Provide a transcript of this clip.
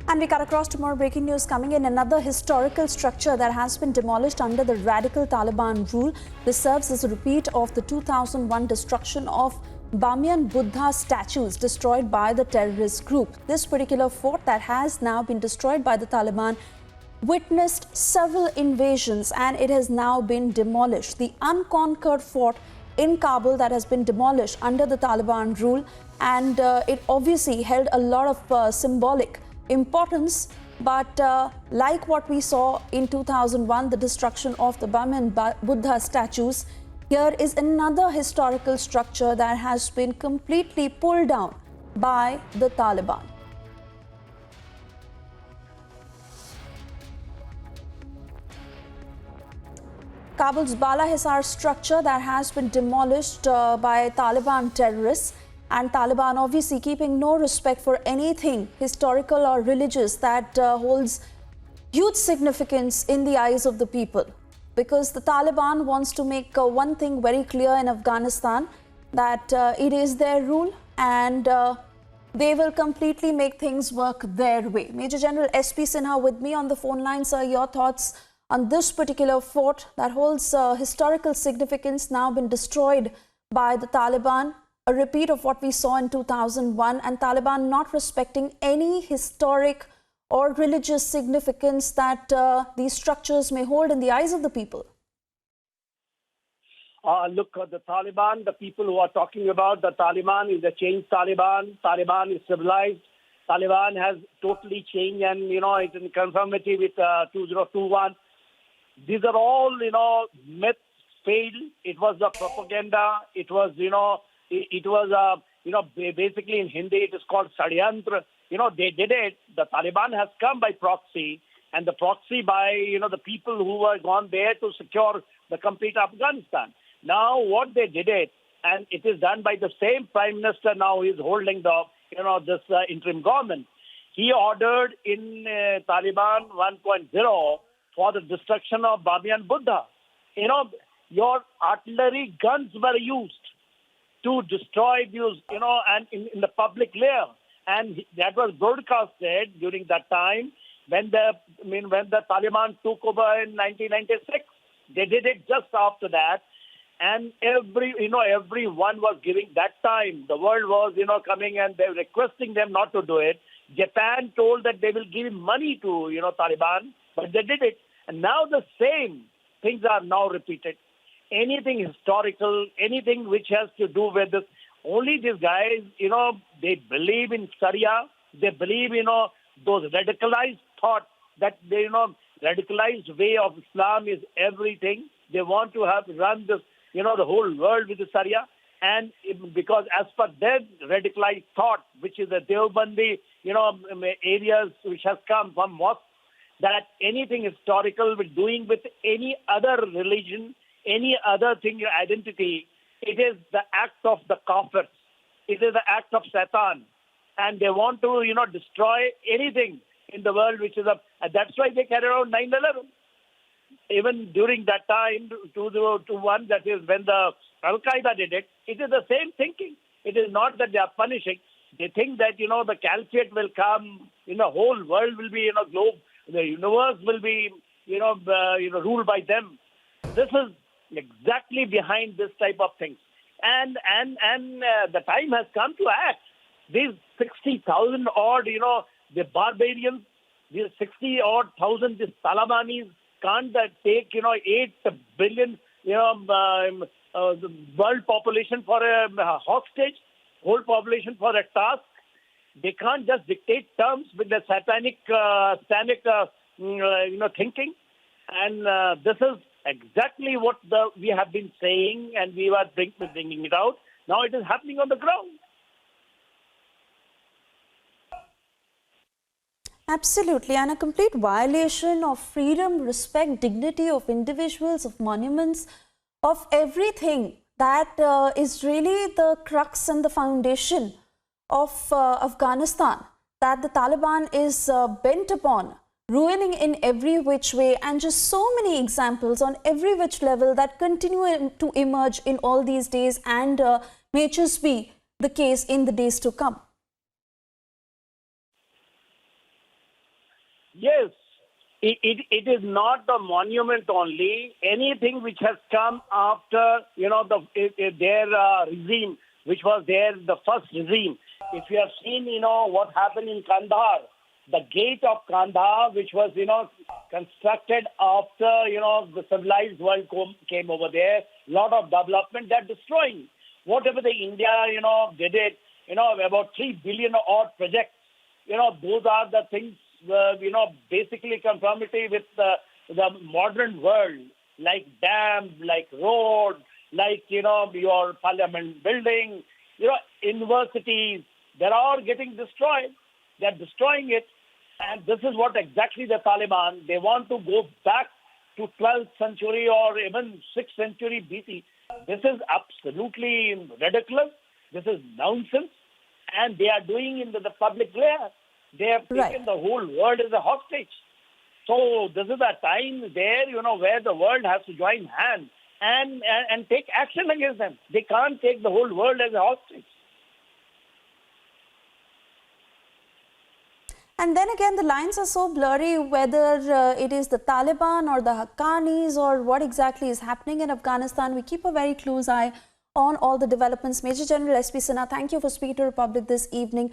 And we cut across to more breaking news coming in. Another historical structure that has been demolished under the radical Taliban rule. This serves as a repeat of the 2001 destruction of Bamiyan Buddha statues destroyed by the terrorist group. This particular fort that has now been destroyed by the Taliban witnessed several invasions and it has now been demolished. The unconquered fort in Kabul that has been demolished under the Taliban rule, and it obviously held a lot of symbolic importance, but like what we saw in 2001, the destruction of the Bamiyan Buddha statues, here is another historical structure that has been completely pulled down by the Taliban. Kabul's Bala Hissar structure that has been demolished by Taliban terrorists, and Taliban obviously keeping no respect for anything historical or religious that holds huge significance in the eyes of the people. Because the Taliban wants to make one thing very clear in Afghanistan, that it is their rule and they will completely make things work their way. Major General S.P. Sinha with me on the phone line. Sir, your thoughts on this particular fort that holds historical significance, now been destroyed by the Taliban, a repeat of what we saw in 2001, and Taliban not respecting any historic or religious significance that these structures may hold in the eyes of the people? Look, the Taliban, the people who are talking about the Taliban is a changed Taliban. Taliban is civilized. Taliban has totally changed, and it's in conformity with 2021. These are all, myths, failed. It was the propaganda. It was, basically in Hindi it is called Sadyantra. They did it. The Taliban has come by proxy, and the proxy by, the people who were gone there to secure the complete Afghanistan. Now what they did it, and it is done by the same Prime Minister now who is holding the, this interim government. He ordered in Taliban 1.0 for the destruction of Bamiyan Buddha. Your artillery guns were used to destroy these, and in the public layer. And that was broadcasted during that time when the Taliban took over in 1996. They did it just after that. And everyone was giving that time. The world was, coming and they were requesting them not to do it. Japan told that they will give money to, Taliban, but they did it. And now the same things are now repeated. Anything historical, anything which has to do with this, only these guys, they believe in Sharia. They believe, those radicalized thoughts that they, radicalized way of Islam is everything. They want to run this, the whole world with the Sharia. And because as per their radicalized thought, which is the Deobandi, areas which has come from mosques, that anything historical with doing with any other religion, any other thing, identity, it is the act of the kafirs. It is the act of Satan. And they want to, destroy anything in the world which is that's why they carried out 9/11. Even during that time, 2021, that is when the Al-Qaeda did it, it is the same thinking. It is not that they are punishing. They think that, the caliphate will come, the whole world will be, globe, the universe will be, ruled by them. This is exactly behind this type of things. And the time has come to act. These 60,000 odd, the barbarians, these 60-odd thousand, these Talibanis can't take, 8 billion, the world population for a hostage, whole population for a task. They can't just dictate terms with the satanic thinking. And this is exactly what we have been saying, and we were bringing it out. Now it is happening on the ground. Absolutely, and a complete violation of freedom, respect, dignity of individuals, of monuments, of everything that is really the crux and the foundation of Afghanistan, that the Taliban is bent upon ruining in every which way, and just so many examples on every which level that continue to emerge in all these days and may just be the case in the days to come. Yes, it is not the monument only. Anything which has come after, their regime, which was the first regime. If you have seen, what happened in Kandahar, the gate of Kandahar, which was, constructed after, the civilized world came over there, lot of development, they're destroying. Whatever the India, did it, about 3 billion odd projects, those are the things, basically conformity with the modern world, like dam, like road, like, your parliament building, universities, they're all getting destroyed. They're destroying it. And this is what exactly the Taliban, they want to go back to 12th century or even 6th century BC. This is absolutely ridiculous. This is nonsense. And they are doing in the public glare. They have taken the whole world as a hostage. So this is a time there, where the world has to join hands and take action against them. They can't take the whole world as a hostage. And then again, the lines are so blurry whether it is the Taliban or the Haqqanis or what exactly is happening in Afghanistan. We keep a very close eye on all the developments. Major General S.P. Sinha, thank you for speaking to the Republic this evening.